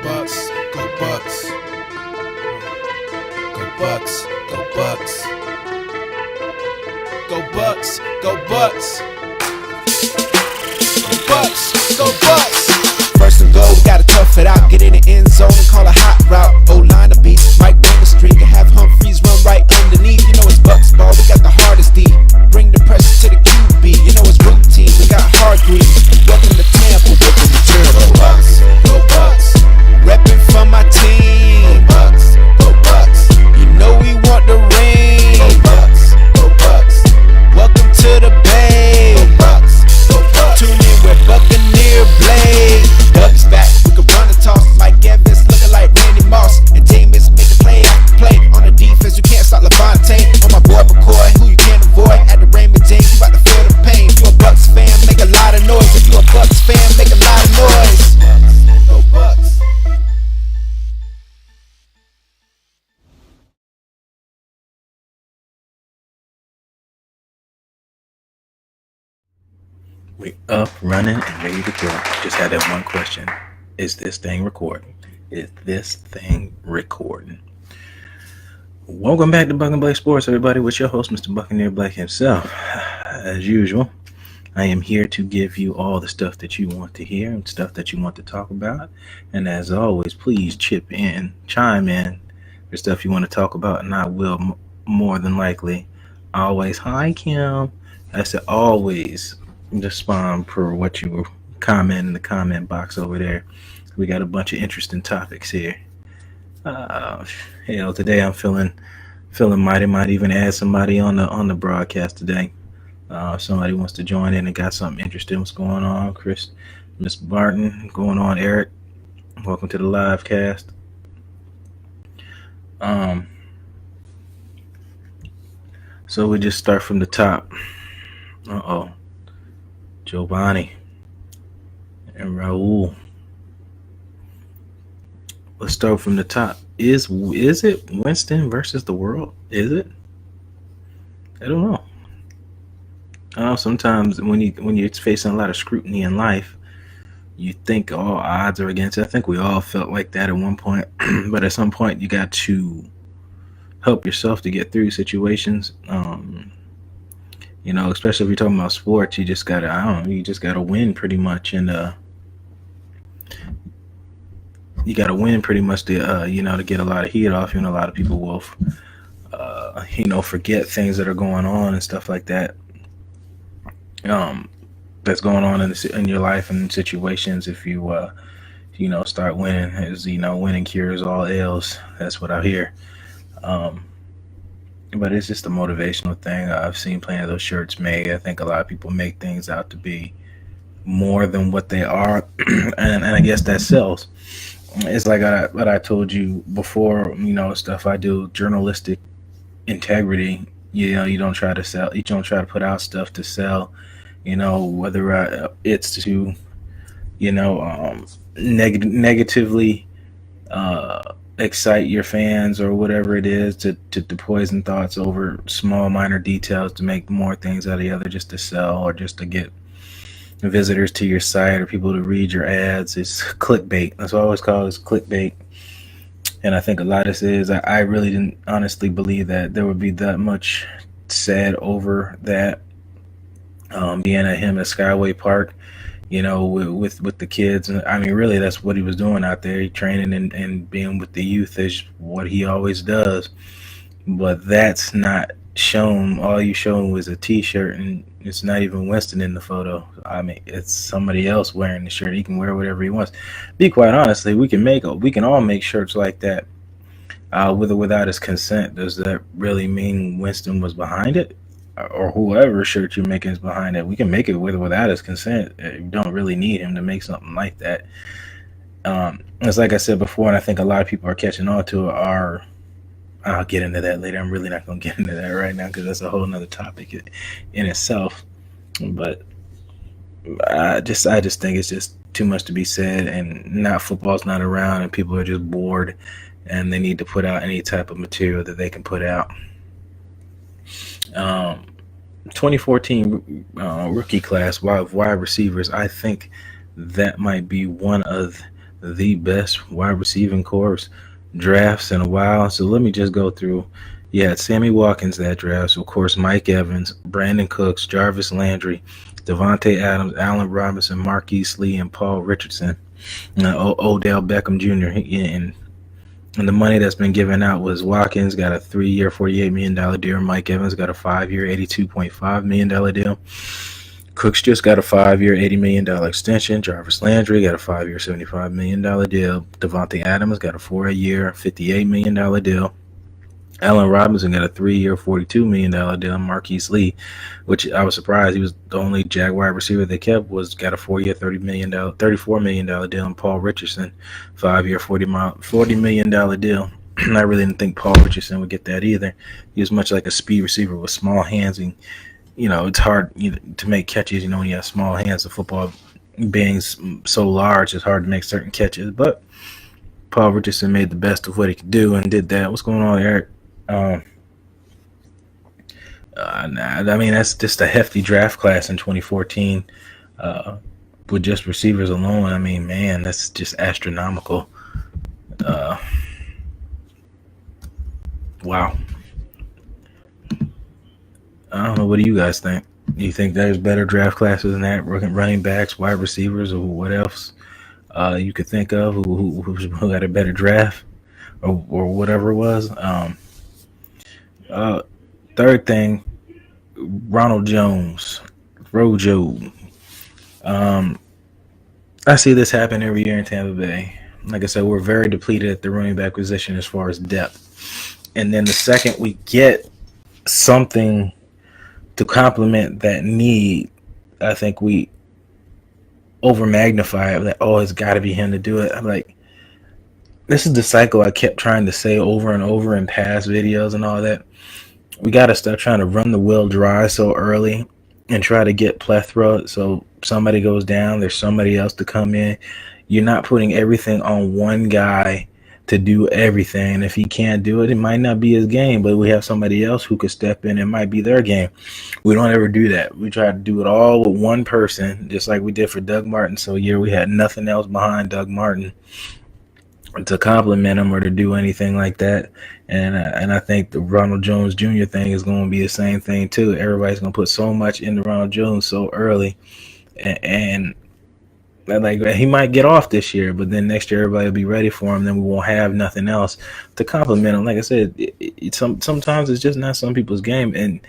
Bucks, go Bucks. Go Bucks, go Bucks. Go Bucks, go Bucks. Go Bucks, go Bucks. First and goal, we gotta tough it out. Get in the end zone and call a hot route. O-line to beat, Mike bang the streak and have Humphreys run right underneath. You know it's Bucks ball, we got the hardest D. Bring the pressure to the QB, you know it's routine. We got hard grease. Welcome to Tampa, welcome to Tampa. Go Bucks, go Bucks. Reppin' for my team. Go Bucks, go Bucks. You know we want the ring. Go Bucks, go Bucks. Welcome to the Bay. Go Bucks, go Bucks. Tune in with BUCnBLAKE. Doug's back, we can run and toss. Mike Evans looking like Randy Moss. And Jameis make the play after play. On the defense, you can't stop Levante. On my boy McCoy, who you can't avoid. At the Raymond James, you about to feel the pain. If you a Bucks fan, make a lot of noise. If you a Bucks fan, make a lot of noise. Go Bucks. We up, running, and ready to go. Just had that one question. Is this thing recording? Is this thing recording? Welcome back to BUCnBLAKE Sports, everybody, with your host, Mr. BUCnBLAKE himself. As usual, I am here to give you all the stuff that you want to hear and stuff that you want to talk about. And as always, please chime in for stuff you want to talk about, and I will more than likely always, hi Kim. I said always respond per what you comment in the comment box over there. We got a bunch of interesting topics here. Today I'm feeling might even add somebody on the broadcast today. If somebody wants to join in and got something interesting, what's going on, Chris, Miss Barton, going on, Eric? Welcome to the live cast. So we just start from the top. Giovanni and Raul. Let's start from the top. Is it Winston versus the world? Is it? I don't know. I know sometimes when you're facing a lot of scrutiny in life, you think all odds are against it. I think we all felt like that at one point. But at some point, you got to help yourself to get through situations. Especially if you're talking about sports, you just gotta win pretty much, and you gotta win pretty much to to get a lot of heat off. A lot of people will forget things that are going on and stuff like that. That's going on in your life and situations. If you start winning, as winning cures all ails. That's what I hear. But it's just a motivational thing. I've seen plenty of those shirts made. I think a lot of people make things out to be more than what they are, and I guess that sells. It's like what I told you before. Stuff I do, journalistic integrity. You don't try to sell. You don't try to put out stuff to sell. Whether it's to negatively excite your fans or whatever it is, to poison thoughts over small minor details to make more things out of the other, just to sell or just to get visitors to your site or people to read your ads. It's clickbait. That's what I always call it, is clickbait. And I think a lot of this is, I really didn't honestly believe that there would be that much said over that. Being at him at Skyway Park, with the kids. I mean, really, that's what he was doing out there. He training and being with the youth is what he always does. But that's not shown. All you shown was a T-shirt, and it's not even Winston in the photo. I mean, it's somebody else wearing the shirt. He can wear whatever he wants. Be quite honestly, we can all make shirts like that, with or without his consent. Does that really mean Winston was behind it? Or whoever shirt you're making is behind it? We can make it with or without his consent. You don't really need him to make something like that. It's like I said before, and I think a lot of people are catching on to it. I'll get into that later. I'm really not going to get into that right now because that's a whole nother topic in itself. But I just think it's just too much to be said, and football's not around, and people are just bored, and they need to put out any type of material that they can put out. 2014 rookie class wide receivers, I think that might be one of the best wide receiving corps drafts in a while. So let me just go through. You had Sammy Watkins that draft. So of course, Mike Evans, Brandon Cooks, Jarvis Landry, Devontae Adams, Allen Robinson, Marquise Lee, and Paul Richardson. Odell Beckham Jr. And the money that's been given out was Watkins got a 3-year, $48 million deal. Mike Evans got a 5-year, $82.5 million deal. Cooks just got a 5-year, $80 million extension. Jarvis Landry got a 5-year, $75 million deal. Devontae Adams got a 4-year, $58 million deal. Allen Robinson got a 3-year, $42 million deal. Marquise Lee, which I was surprised he was the only Jaguar receiver they kept, got a 4-year, $34 million deal. And Paul Richardson, 5-year, $40 million deal. I really didn't think Paul Richardson would get that either. He was much like a speed receiver with small hands, and it's hard to make catches. When you have small hands, the football being so large, it's hard to make certain catches. But Paul Richardson made the best of what he could do and did that. What's going on, Eric? I mean, that's just a hefty draft class in 2014 with just receivers alone. I mean, man, that's just astronomical. Wow. I don't know. What do you guys think? Do you think there's better draft classes than that? Running backs, wide receivers, or what else you could think of who had a better draft or whatever it was? Third thing, Ronald Jones, Rojo. I see this happen every year in Tampa Bay. Like I said, we're very depleted at the running back position as far as depth. And then the second we get something to complement that need, I think we over magnify it. Like, oh, it's got to be him to do it. I'm like, this is the cycle I kept trying to say over and over in past videos and all that. We got to stop trying to run the well dry so early and try to get plethora. So somebody goes down, there's somebody else to come in. You're not putting everything on one guy to do everything. And if he can't do it, it might not be his game, but we have somebody else who could step in. It might be their game. We don't ever do that. We try to do it all with one person, just like we did for Doug Martin. So we had nothing else behind Doug Martin to compliment him or to do anything like that. And I think the Ronald Jones Jr. thing is going to be the same thing too. Everybody's going to put so much into Ronald Jones so early, and like he might get off this year, but then next year everybody will be ready for him. Then we won't have nothing else to compliment him. Like I said, sometimes it's just not some people's game. And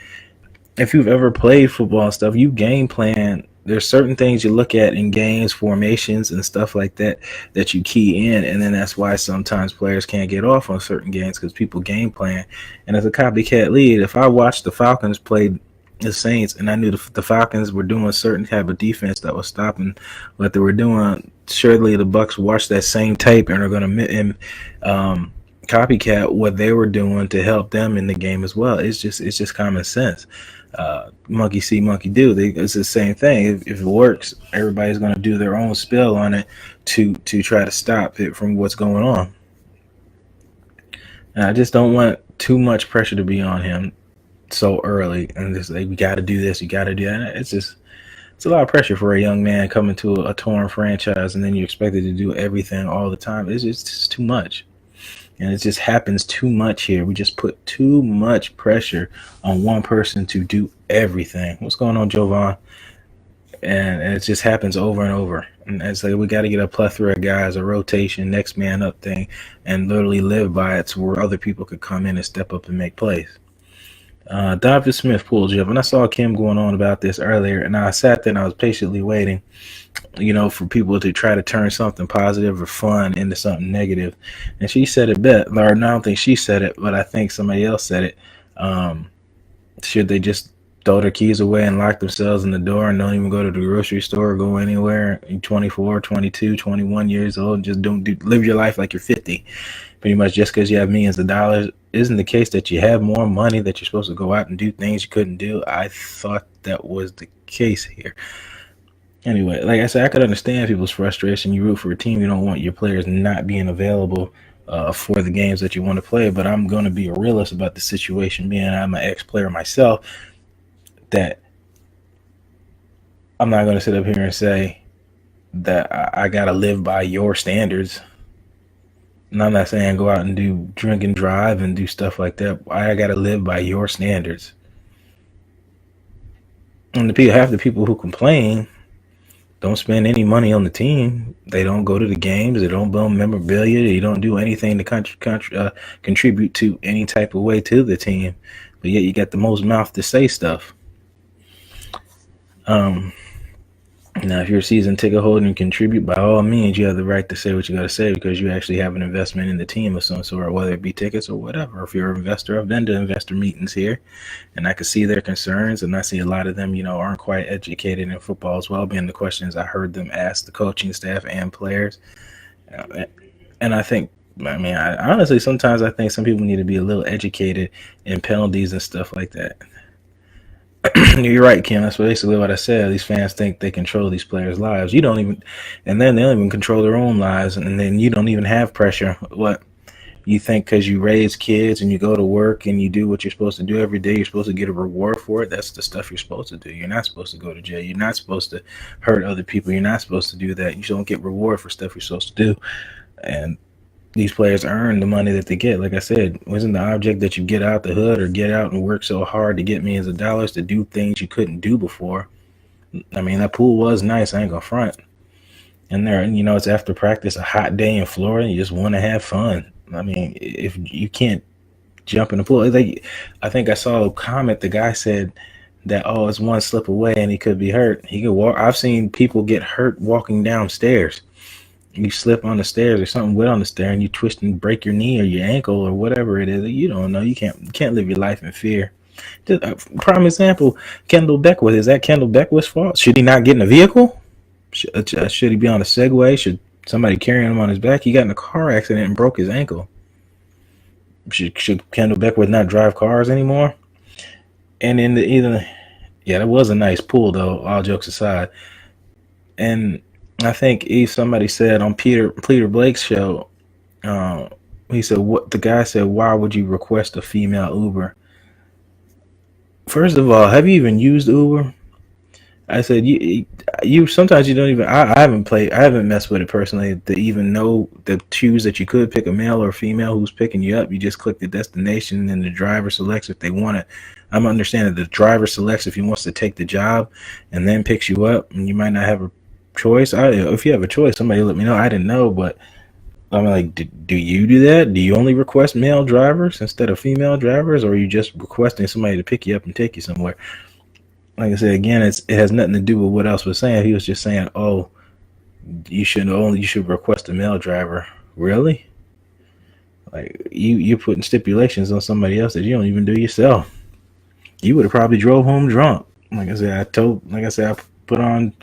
if you've ever played football and stuff, you game plan. There's certain things you look at in games, formations and stuff like that you key in, and then that's why sometimes players can't get off on certain games because people game plan. And as a copycat lead, if I watched the Falcons play the Saints and I knew the Falcons were doing a certain type of defense that was stopping what they were doing, surely the Bucs watched that same tape and are going to copycat what they were doing to help them in the game as well. It's just common sense. Monkey see, monkey do. It's the same thing. If it works, everybody's going to do their own spell on it to try to stop it from what's going on. And I just don't want too much pressure to be on him so early, and just like, we got to do this, you got to do that. It's a lot of pressure for a young man coming to a torn franchise, and then you're expected to do everything all the time. It's just too much. And it just happens too much here. We just put too much pressure on one person to do everything. What's going on, Jovan? And it just happens over and over. And it's like we got to get a plethora of guys, a rotation, next man up thing, and literally live by it to where other people could come in and step up and make plays. Donovan Smith pulled you up, and I saw Kim going on about this earlier, and I sat there and I was patiently waiting, for people to try to turn something positive or fun into something negative. And she said it best, or no, I don't think she said it, but I think somebody else said it. Should they just throw their keys away and lock themselves in the door and don't even go to the grocery store or go anywhere? You're 24, 22, 21 years old, just live your life like you're 50. Pretty much just because you have millions of dollars isn't the case that you have more money that you're supposed to go out and do things you couldn't do. I thought that was the case here. Anyway, like I said, I could understand people's frustration. You root for a team, you don't want your players not being available for the games that you want to play. But I'm going to be a realist about the situation, being I'm an ex-player myself, that I'm not going to sit up here and say that I gotta live by your standards. And I'm not saying go out and do drink and drive and do stuff like that. I gotta live by your standards. And half the people who complain don't spend any money on the team. They don't go to the games. They don't build memorabilia. They don't do anything to contribute to any type of way to the team. But yet you got the most mouth to say stuff. Now, if you're a season ticket holder and contribute, by all means, you have the right to say what you got to say because you actually have an investment in the team of some sort, whether it be tickets or whatever. If you're an investor, I've been to investor meetings here, and I can see their concerns, and I see a lot of them, aren't quite educated in football as well, being the questions I heard them ask the coaching staff and players. And I honestly, sometimes I think some people need to be a little educated in penalties and stuff like that. You're right, Kim. That's basically what I said. These fans think they control these players' lives. You don't even, and then they don't even control their own lives, and then you don't even have pressure. What you think because you raise kids and you go to work and you do what you're supposed to do every day, you're supposed to get a reward for it. That's the stuff you're supposed to do. You're not supposed to go to jail. You're not supposed to hurt other people. You're not supposed to do that. You don't get reward for stuff you're supposed to do. And these players earn the money that they get. Like I said, wasn't the object that you get out the hood or get out and work so hard to get millions of dollars to do things you couldn't do before? I mean, that pool was nice. I ain't gonna front. And there, it's after practice, a hot day in Florida. You just want to have fun. I mean, if you can't jump in the pool, I think I saw a comment. The guy said that, it's one slip away and he could be hurt. He could walk. I've seen people get hurt walking downstairs. You slip on the stairs or something wet on the stair and you twist and break your knee or your ankle or whatever it is. You don't know. You can't live your life in fear. Just a prime example, Kendall Beckwith. Is that Kendall Beckwith's fault? Should he not get in a vehicle? Should he be on a Segway? Should somebody carry him on his back? He got in a car accident and broke his ankle. Should Kendall Beckwith not drive cars anymore? And that was a nice pool though, all jokes aside. And I think somebody said on Peter Blake's show, he said, the guy said, why would you request a female Uber? First of all, have you even used Uber? I said, you sometimes you don't even, I haven't messed with it personally to even know the choose that you could pick a male or a female who's picking you up. You just click the destination and the driver selects if they want it. I'm understanding the driver selects if he wants to take the job and then picks you up, and you might not have a choice. If you have a choice, somebody let me know. I didn't know, but I'm like, do you do that? Do you only request male drivers instead of female drivers, or are you just requesting somebody to pick you up and take you somewhere? Like I said, again, it has nothing to do with what else was saying. He was just saying, you should request a male driver. Really? Like you're putting stipulations on somebody else that you don't even do yourself. You would have probably drove home drunk. Like I said, I put on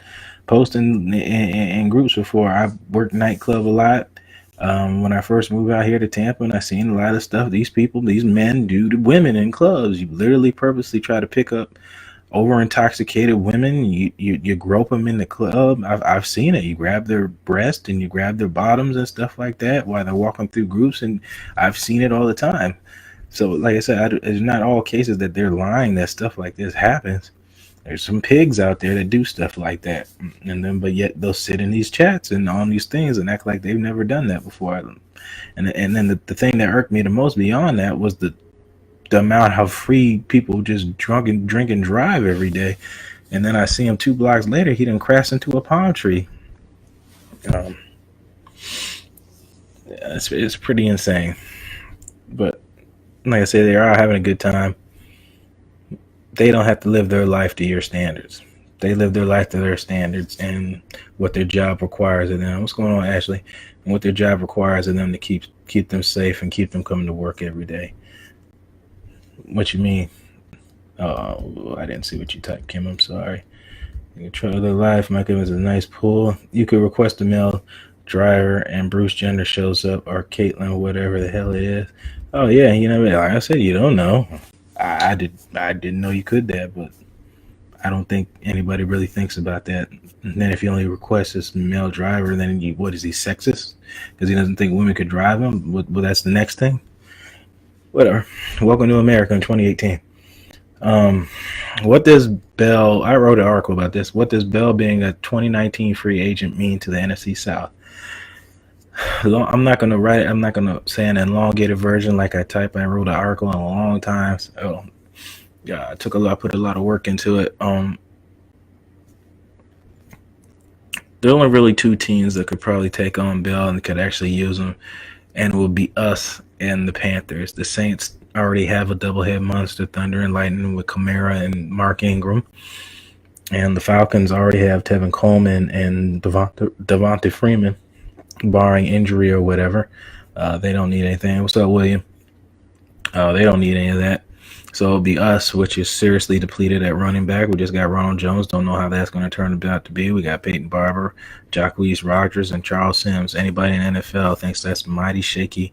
posting in groups before. I worked nightclub a lot when I first moved out here to Tampa, and I seen a lot of stuff these men do to women in clubs. You literally purposely try to pick up over intoxicated women. You grope them in the club. I've seen it. You grab their breast and you grab their bottoms and stuff like that while they're walking through groups, and I've seen it all the time. So like I said, it's not all cases that they're lying that stuff like this happens. There's some pigs out there that do stuff like that, but yet they'll sit in these chats and on these things and act like they've never done that before. And then the thing that irked me the most beyond that was the amount of free people just drink and drive every day. And then I see him 2 blocks later, he done crashed into a palm tree. It's pretty insane. But like I said, they are having a good time. They don't have to live their life to your standards. They live their life to their standards and what their job requires of them. What's going on, Ashley? And what their job requires of them to keep them safe and keep them coming to work every day. What you mean? Oh, I didn't see what you typed, Kim. I'm sorry. You control their life. My goodness, a nice pool. You could request a male driver and Bruce Jenner shows up, or Caitlyn, whatever the hell it is. Oh yeah, like I said, you don't know. I didn't know you could that, but I don't think anybody really thinks about that. And then if you only request this male driver, then what is he, sexist? Because he doesn't think women could drive him? Well, that's the next thing. Whatever. Welcome to America in 2018. Um, what does Bell? I wrote an article about this. What does Bell being a 2019 free agent mean to the NFC South? I'm not gonna write it. I'm not gonna say an elongated version like I type. I wrote an article in a long time. So yeah, I put a lot of work into it. There are only really two teams that could probably take on Bell and could actually use him, and it will be us and the Panthers. The Saints already have a doublehead monster, Thunder and Lightning, with Kamara and Mark Ingram, and the Falcons already have Tevin Coleman and Devonta Freeman, barring injury or whatever. They don't need anything. What's up, William? They don't need any of that. So it'll be us, which is seriously depleted at running back. We just got Ronald Jones. Don't know how that's going to turn out to be. We got Peyton Barber, Jacquizz Rodgers, and Charles Sims. Anybody in the NFL thinks that's mighty shaky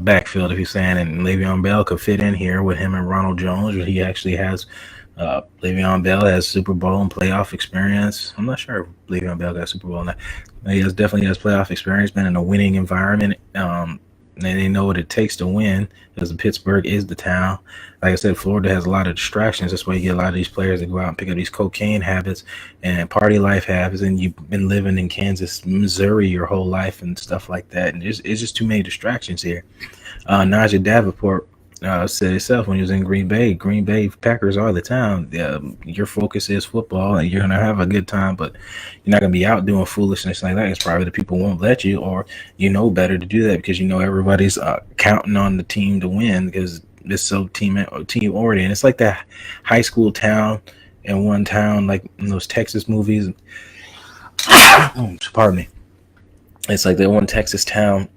backfield, if you're saying, and Le'Veon Bell could fit in here with him and Ronald Jones. He actually has Le'Veon Bell has Super Bowl and playoff experience. I'm not sure if Le'Veon Bell got Super Bowl or not. He definitely has playoff experience, been in a winning environment. They know what it takes to win, because Pittsburgh is the town. Like I said, Florida has a lot of distractions. That's why you get a lot of these players that go out and pick up these cocaine habits and party life habits, and you've been living in Kansas, Missouri your whole life and stuff like that. And it's just too many distractions here. Najee Davenport said itself when he was in Green Bay Packers are the town. Your focus is football, and you're going to have a good time, but you're not going to be out doing foolishness like that. It's probably the people won't let you, or you know better to do that because you know everybody's counting on the team to win because it's so team oriented. It's like that high school town in one town, like in those Texas movies. Pardon me. It's like that one Texas town,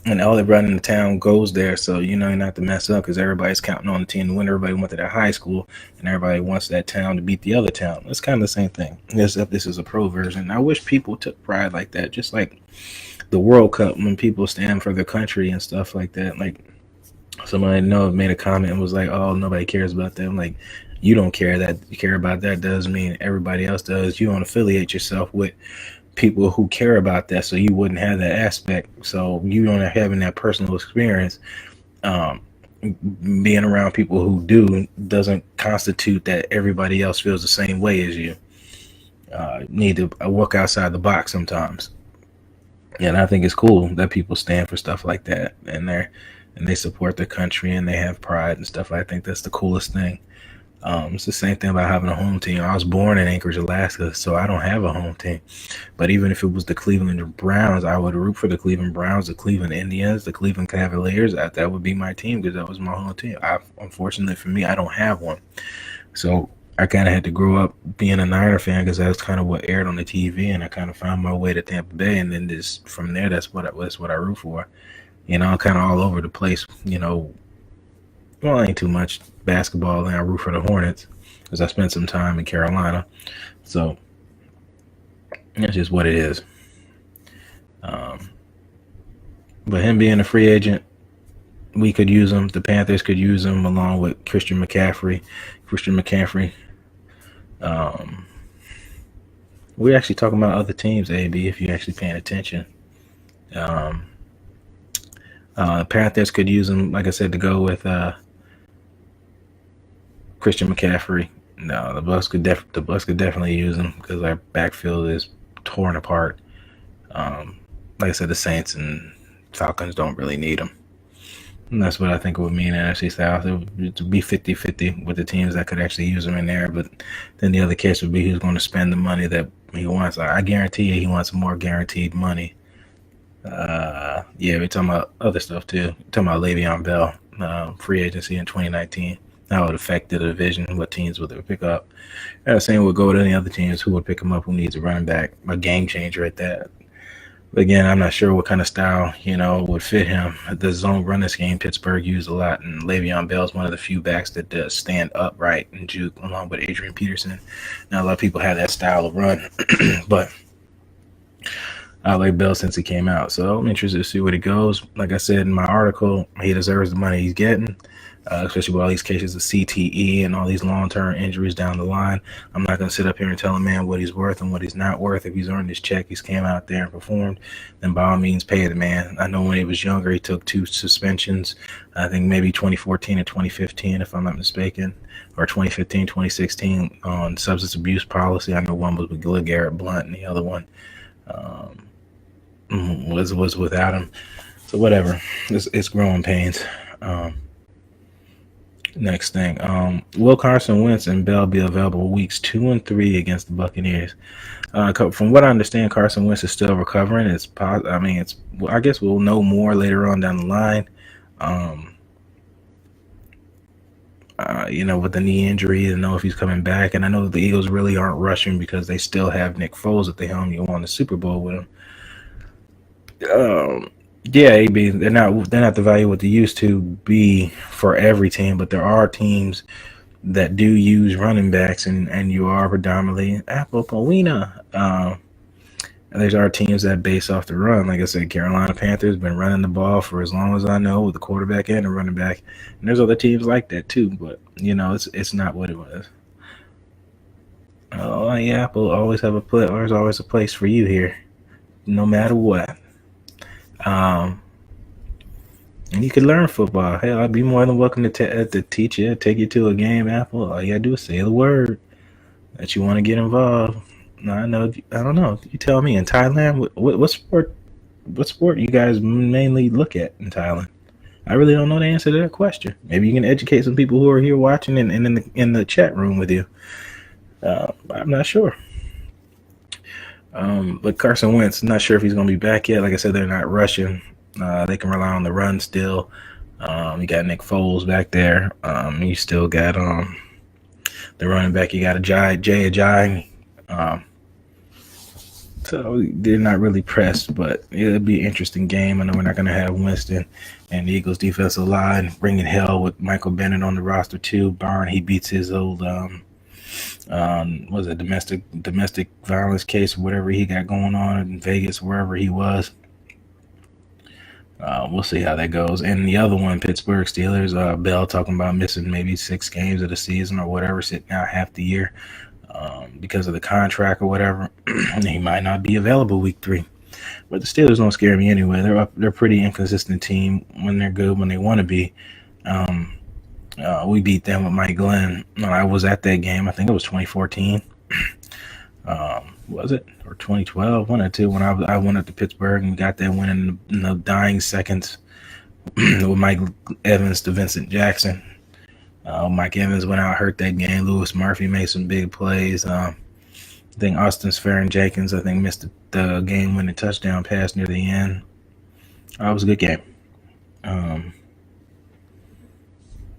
and all everybody in the town goes there, so you know you're not to mess up because everybody's counting on the team to win. Everybody went to that high school, and everybody wants that town to beat the other town. It's kind of the same thing, except this is a pro version. I wish people took pride like that, just like the World Cup when people stand for their country and stuff like that. Like somebody I know made a comment and was like, "Oh, nobody cares about that." I'm like, you don't care that you care about that doesn't mean everybody else does. You don't affiliate yourself with people who care about that, so you wouldn't have that aspect. So you don't having that personal experience. Being around people who do doesn't constitute that everybody else feels the same way as you. Need to work outside the box sometimes, and I think it's cool that people stand for stuff like that, and they support their country and they have pride and stuff. I think that's the coolest thing. It's the same thing about having a home team. I was born in Anchorage, Alaska, so I don't have a home team. But even if it was the Cleveland Browns, I would root for the Cleveland Browns, the Cleveland Indians, the Cleveland Cavaliers. That would be my team because that was my home team. Unfortunately for me, I don't have one. So I kind of had to grow up being a Niner fan because that's kind of what aired on the TV, and I kind of found my way to Tampa Bay, and then just from there, that's what I root for. You know, I'm kind of all over the place. You know, well, ain't too much basketball, and I root for the Hornets because I spent some time in Carolina. So that's just what it is. But him being a free agent, we could use him. The Panthers could use him along with Christian McCaffrey. We're actually talking about other teams, AB, if you're actually paying attention. Panthers could use him, like I said, to go with Christian McCaffrey. No, the Bucs could definitely use him because our backfield is torn apart. Like I said, the Saints and Falcons don't really need him. And that's what I think it would mean in NFC South. It would be 50-50 with the teams that could actually use him in there. But then the other case would be who's going to spend the money that he wants. I guarantee you he wants more guaranteed money. Yeah, we're talking about other stuff too. We're talking about Le'Veon Bell, free agency in 2019. How it would affect the division, what teams would they pick up. Same would go to any other teams who would pick him up who needs a running back, a game changer at that. But again, I'm not sure what kind of style, would fit him. The zone running game, Pittsburgh used a lot, and Le'Veon Bell is one of the few backs that does stand upright and juke along with Adrian Peterson. Now, a lot of people have that style of run, but I like Bell since he came out, so I'm interested to see where he goes. Like I said in my article, he deserves the money he's getting, especially with all these cases of CTE and all these long-term injuries down the line. I'm not going to sit up here and tell a man what he's worth and what he's not worth. If he's earned his check, he's came out there and performed, then by all means pay the man. I know when he was younger, he took 2 suspensions, I think maybe 2014 and 2015, if I'm not mistaken, or 2015, 2016 on substance abuse policy. I know one was with Garrett Blunt and the other one um, was without him. So whatever, it's growing pains. Um, Next thing, will Carson Wentz and Bell be available weeks 2 and 3 against the Buccaneers? From what I understand, Carson Wentz is still recovering. I guess we'll know more later on down the line. Um, with the knee injury, and know if he's coming back. And I know that the Eagles really aren't rushing because they still have Nick Foles at the helm. You won the Super Bowl with him. Yeah, AB, they're not the value what they used to be for every team, but there are teams that do use running backs, and you are predominantly Apple Powina. There's our teams that base off the run. Like I said, Carolina Panthers been running the ball for as long as I know with the quarterback and the running back. And there's other teams like that too, but it's not what it was. Oh yeah, Apple always have a place. There's always a place for you here, no matter what. Um, and you can learn football. Hell, I'd be more than welcome to teach you, take you to a game, Apple. All you gotta do is say the word that you want to get involved. No, I know. I don't know. You tell me. In Thailand, what sport? What sport you guys mainly look at in Thailand? I really don't know the answer to that question. Maybe you can educate some people who are here watching and in the chat room with you. I'm not sure. But Carson Wentz, not sure if he's going to be back yet. Like I said, they're not rushing. They can rely on the run still. You got Nick Foles back there. You still got the running back. You got Jay Ajayi. So they're not really pressed, but it'll be an interesting game. I know we're not going to have Winston and the Eagles defensive line bringing hell with Michael Bennett on the roster too. Barn, he beats his old was it domestic violence case or whatever he got going on in Vegas, wherever he was. We'll see how that goes. And the other one, Pittsburgh Steelers, Bell talking about missing maybe 6 games of the season or whatever, sitting out half the year because of the contract or whatever. He might not be available week 3. But the Steelers don't scare me anyway. They're a pretty inconsistent team when they're good, when they want to be. We beat them with Mike Glenn. I was at that game. I think it was 2014. Was it? Or 2012? One or two, when I went up to Pittsburgh and got that win in the dying seconds with Mike Evans to Vincent Jackson. Mike Evans went out, hurt that game. Lewis Murphy made some big plays. I think Austin Sferrin-Jenkins, missed the game-winning touchdown pass near the end. It was a good game.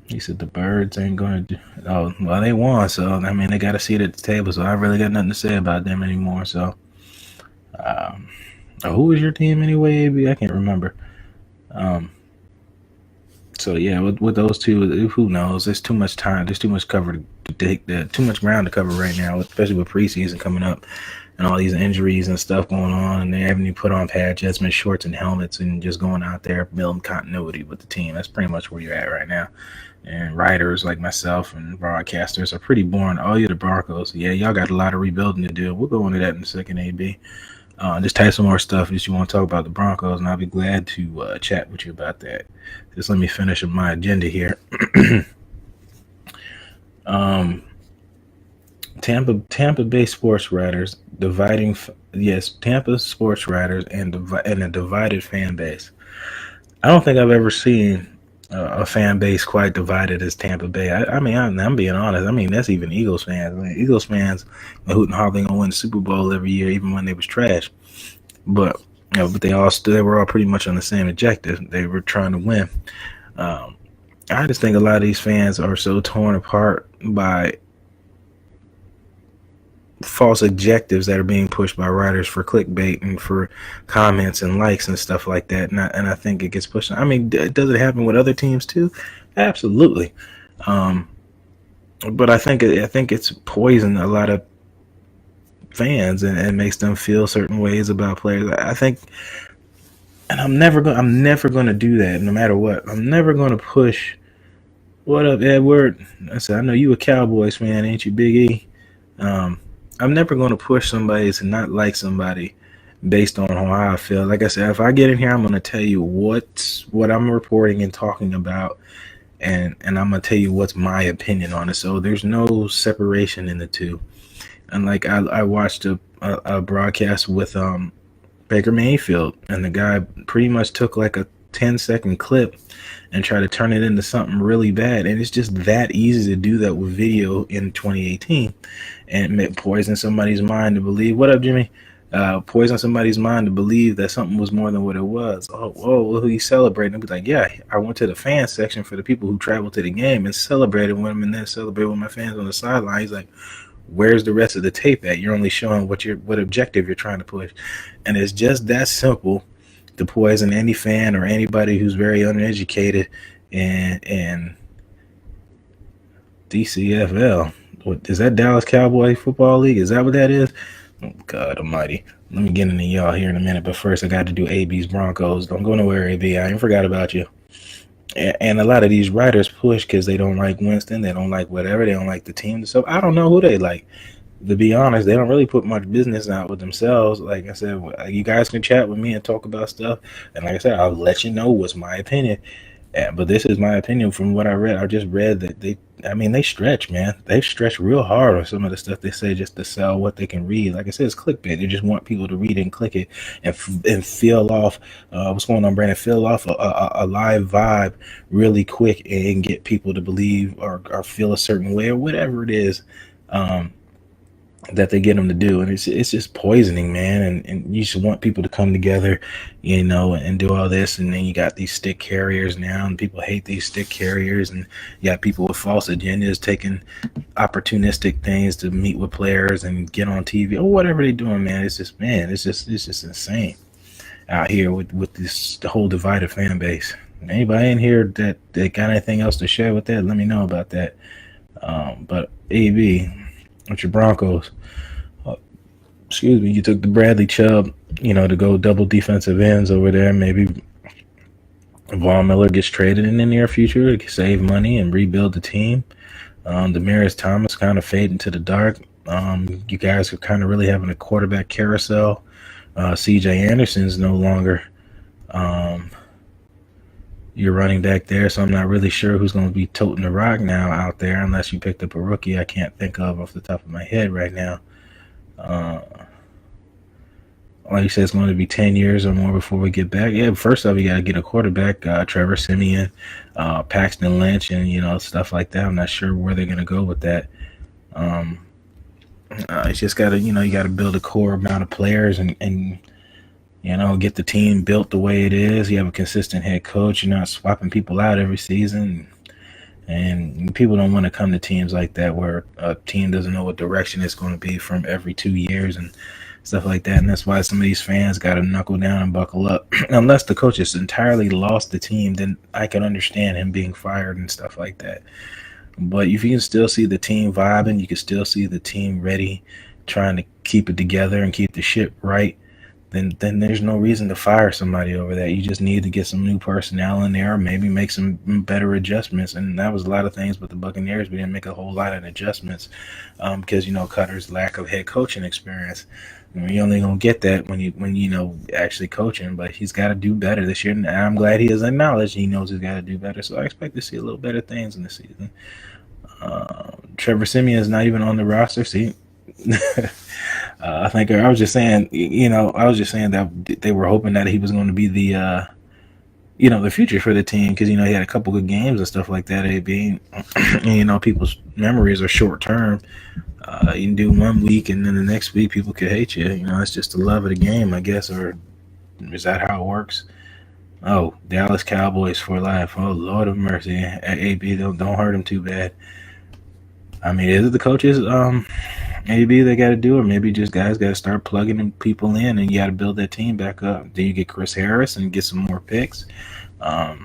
He said the Birds ain't going to do. Oh, well, they won, so, they got a seat at the table, so I really got nothing to say about them anymore. So, who was your team anyway, AB? I can't remember. So, yeah, with those two, who knows? There's too much time. There's too much cover to take, too much ground to cover right now, especially with preseason coming up and all these injuries and stuff going on. And they haven't even put on pad adjustment shorts and helmets and just going out there building continuity with the team. That's pretty much where you're at right now. And writers like myself and broadcasters are pretty boring. Oh, you're the Broncos. Yeah, y'all got a lot of rebuilding to do. We'll go into that in a second, AB. Just type some more stuff if you want to talk about the Broncos, and I'll be glad to chat with you about that. Just let me finish my agenda here. Tampa Bay sports writers Tampa sports writers and a divided fan base. I don't think I've ever seen a fan base quite divided as Tampa Bay. I'm being honest. That's even Eagles fans. Eagles fans are hooting and hollering gonna win the Super Bowl every year, even when they was trash. But they were all pretty much on the same objective. They were trying to win. I just think a lot of these fans are so torn apart by false objectives that are being pushed by writers for clickbait and for comments and likes and stuff like that, and I think it gets pushed. Does it happen with other teams too? Absolutely. But I think it's poisoned a lot of fans and makes them feel certain ways about players. I think, and I'm never going to do that no matter what. I'm never going to push. What up, Edward? I said, I know you a Cowboys fan, ain't you, Big E? I'm never going to push somebody to not like somebody based on how I feel. Like I said, if I get in here, I'm going to tell you what I'm reporting and talking about, and I'm going to tell you what's my opinion on it. So there's no separation in the two. And like I watched a broadcast with Baker Mayfield, and the guy pretty much took like a 10-second clip and try to turn it into something really bad. And it's just that easy to do that with video in 2018 and poison somebody's mind to believe. What up, Jimmy? Poison somebody's mind to believe that something was more than what it was. Well, he's celebrating. It was like, yeah, I went to the fan section for the people who traveled to the game and celebrated with them, and then celebrated with my fans on the sideline. He's like, where's the rest of the tape at? You're only showing what objective you're trying to push. And it's just that simple to poison any fan or anybody who's very uneducated and DCFL. What is that? Dallas Cowboy Football League? Is that what that is? Oh, God almighty. Let me get into y'all here in a minute, but first I got to do AB's Broncos. Don't go nowhere, AB. I ain't forgot about you. And a lot of these writers push because they don't like Winston. They don't like whatever. They don't like the team. So I don't know who they like. To be honest, they don't really put much business out with themselves. Like I said, you guys can chat with me and talk about stuff. And like I said, I'll let you know what's my opinion. But this is my opinion from what I read. I just read that they stretch, man. They've stretched real hard on some of the stuff they say just to sell what they can read. Like I said, it's clickbait. They just want people to read and click it and feel off. What's going on, Brandon? Feel off a live vibe really quick and get people to believe or feel a certain way or whatever it is. That they get them to do, and it's just poisoning, man. And you just want people to come together, and do all this, and then you got these stick carriers now, and people hate these stick carriers, and you got people with false agendas taking opportunistic things to meet with players and get on TV or whatever they're doing, man. It's just insane out here with the whole divided fan base. Anybody in here that got anything else to share with that? Let me know about that. But AB. With your Broncos, you took the Bradley Chubb, to go double defensive ends over there. Maybe Von Miller gets traded in the near future to save money and rebuild the team. Demaryius Thomas kind of fade into the dark. You guys are kind of really having a quarterback carousel. CJ Anderson's no longer your running back there, so I'm not really sure who's going to be toting the rock now out there unless you picked up a rookie I can't think of off the top of my head right now. Like you said, it's going to be 10 years or more before we get back. Yeah, first off, you got to get a quarterback, Trevor Siemian, Paxton Lynch, and, stuff like that. I'm not sure where they're going to go with that. It's just got to, you got to build a core amount of players and get the team built the way it is. You have a consistent head coach. You're not swapping people out every season. And people don't want to come to teams like that where a team doesn't know what direction it's going to be from every 2 years and stuff like that. And that's why some of these fans got to knuckle down and buckle up. Unless the coach has entirely lost the team, then I can understand him being fired and stuff like that. But if you can still see the team vibing, you can still see the team ready, trying to keep it together and keep the ship right, then there's no reason to fire somebody over that. You just need to get some new personnel in there, or maybe make some better adjustments. And that was a lot of things with the Buccaneers. We didn't make a whole lot of adjustments because, Cutter's lack of head coaching experience. You're only going to get that when actually coaching, but he's got to do better this year. And I'm glad he has acknowledged he knows he's got to do better. So I expect to see a little better things in the season. Trevor Siemian is not even on the roster. See, I think I was just saying that they were hoping that he was going to be the future for the team because, he had a couple good games and stuff like that. And, people's memories are short term. You can do 1 week and then the next week people could hate you. It's just the love of the game, I guess, or is that how it works? Oh, Dallas Cowboys for life. Oh, Lord of mercy. AB, don't hurt him too bad. I mean, is it the coaches, AB, they got to do it? Maybe just guys got to start plugging people in and you got to build that team back up. Then you get Chris Harris and get some more picks. I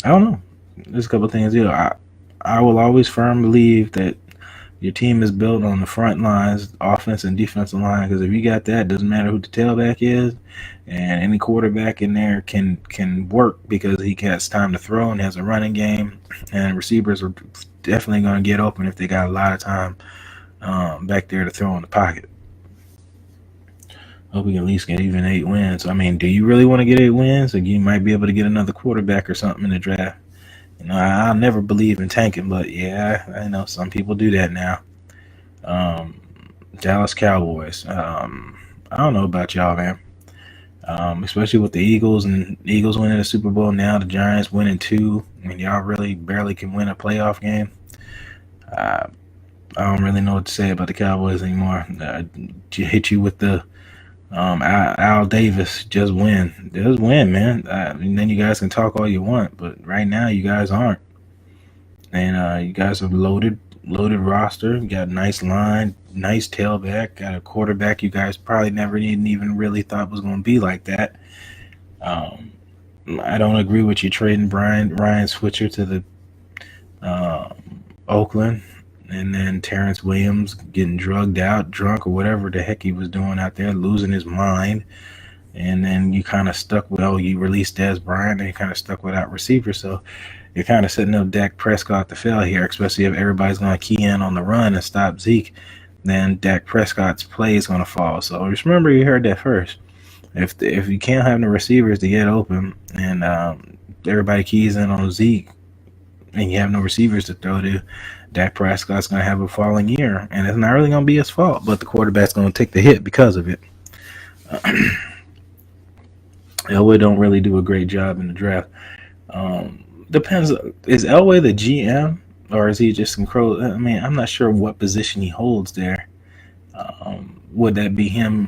don't know. There's a couple of things. I will always firmly believe that Your team is built on the front lines, offense and defensive line. Because if you got that, doesn't matter who the tailback is, and any quarterback in there can work because he has time to throw and has a running game, and receivers are definitely going to get open if they got a lot of time back there to throw in the pocket. Hope we can at least get even 8 wins. I mean, do you really want to get 8 wins? Or you might be able to get another quarterback or something in the draft. I'll never believe in tanking, but yeah, I know some people do that now. Um, Dallas Cowboys. I don't know about y'all, man. Especially with the Eagles and Eagles winning the Super Bowl now, the Giants winning two, and y'all really barely can win a playoff game. Uh, I don't really know what to say about the Cowboys anymore. Hit you with the Al Davis, just win, man. And then you guys can talk all you want, but right now you guys aren't. And you guys have loaded roster. You got a nice line, nice tailback. Got a quarterback you guys probably never even really thought was going to be like that. Um, I don't agree with you trading Ryan Switzer to the Oakland, and then Terrence Williams getting drugged out, drunk, or whatever the heck he was doing out there, losing his mind. And then you kind of stuck with, oh, you released Des Bryant, and you kind of stuck without receivers. So you're kind of setting up Dak Prescott to fail here, especially if everybody's going to key in on the run and stop Zeke. Then Dak Prescott's play is going to fall. So just remember, you heard that first. If you can't have the receivers to get open, and everybody keys in on Zeke, and you have no receivers to throw to, Dak Prescott's going to have a falling year, and it's not really going to be his fault, but the quarterback's going to take the hit because of it. Elway don't really do a great job in the draft. Depends. Is Elway the GM, or is he just some crow? I mean, I'm not sure what position he holds there. Would that be him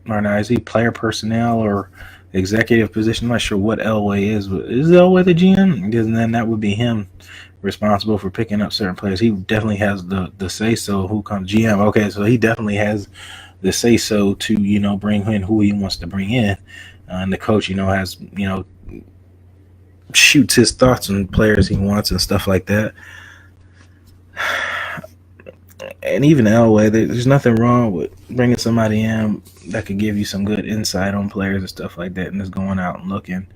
or not? Is he player personnel or executive position? I'm not sure what Elway is. But is Elway the GM? Because then that would be him responsible for picking up certain players. He definitely has the say so. Who comes GM? Okay, so he definitely has the say so to bring in who he wants to bring in, and the coach has shoots his thoughts on players he wants and stuff like that. And even Elway, there's nothing wrong with bringing somebody in that could give you some good insight on players and stuff like that, and just going out and looking.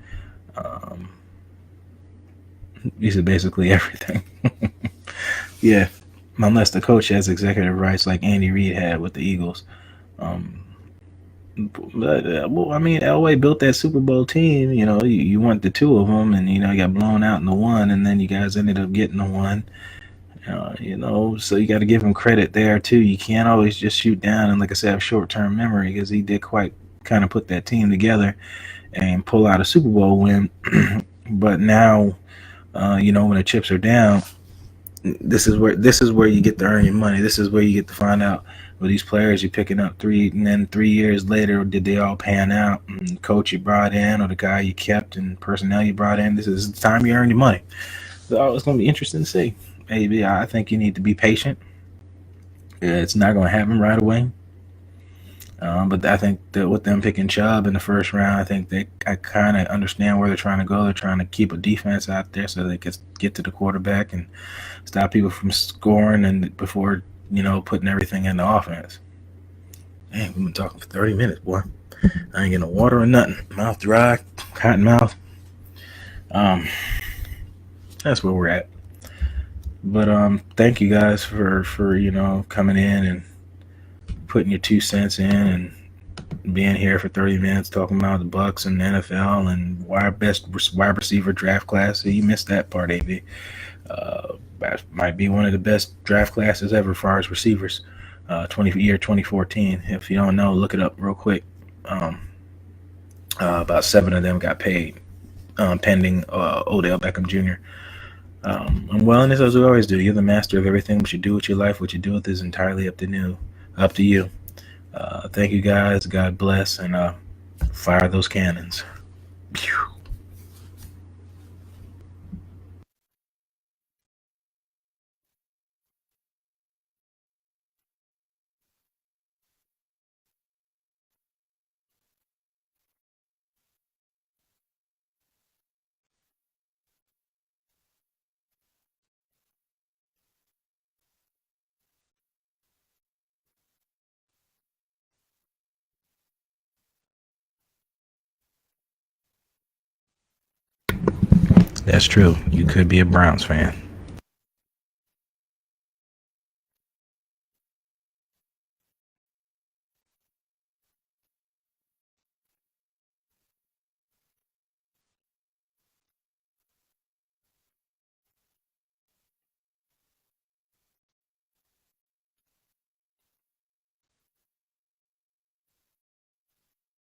Um, he said basically everything. Yeah, unless the coach has executive rights like Andy Reid had with the Eagles. Um, but well, I mean, Elway built that Super Bowl team. You want the two of them, and you got blown out in the one, and then you guys ended up getting the one. So you got to give him credit there too. You can't always just shoot down and, like I said, have short-term memory, because he did quite kind of put that team together and pull out a Super Bowl win. But now, when the chips are down, this is where you get to earn your money. This is where you get to find out with these players you're picking up and then 3 years later, did they all pan out? And the coach you brought in, or the guy you kept, and personnel you brought in. This is the time you earn your money. So it's going to be interesting to see. Maybe I think you need to be patient. It's not going to happen right away. But I think that with them picking Chubb in the first round, I kind of understand where they're trying to go. They're trying to keep a defense out there so they can get to the quarterback and stop people from scoring, and before putting everything in the offense. Man, we've been talking for 30 minutes, boy. I ain't getting no water or nothing. Mouth dry, cotton mouth. Um, that's where we're at. But thank you guys for coming in and putting your 2 cents in and being here for 30 minutes talking about the Bucks and the NFL and why best wide receiver draft class. So you missed that part, AB. That might be one of the best draft classes ever as far as receivers. 2014. If you don't know, look it up real quick. About 7 of them got paid, pending Odell Beckham Jr. And wellness, as we always do, you're the master of everything. What you do with your life, what you do with is entirely up to you. Thank you guys. God bless, and fire those cannons. Pew. That's true. You could be a Browns fan.